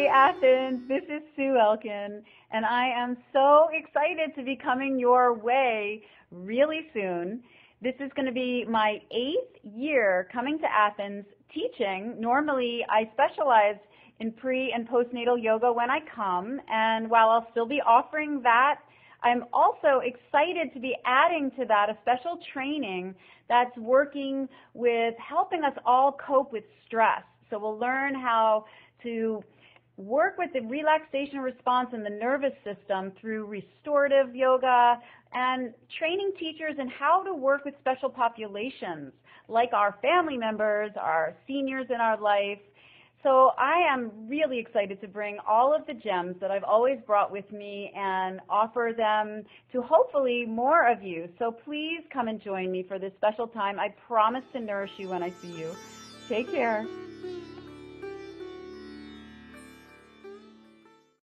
Hey Athens, this is Sue Elkin, and I am so excited to be coming your way really soon. This is going to be my 8th year coming to Athens teaching. Normally, I specialize in pre and postnatal yoga when I come, and while I'll still be offering that, I'm also excited to be adding to that a special training that's working with helping us all cope with stress. So we'll learn how to work with the relaxation response in the nervous system through restorative yoga and training teachers in how to work with special populations like our family members, our seniors in our life. So I am really excited to bring all of the gems that I've always brought with me and offer them to hopefully more of you. So please come and join me for this special time. I promise to nourish you when I see you. Take care.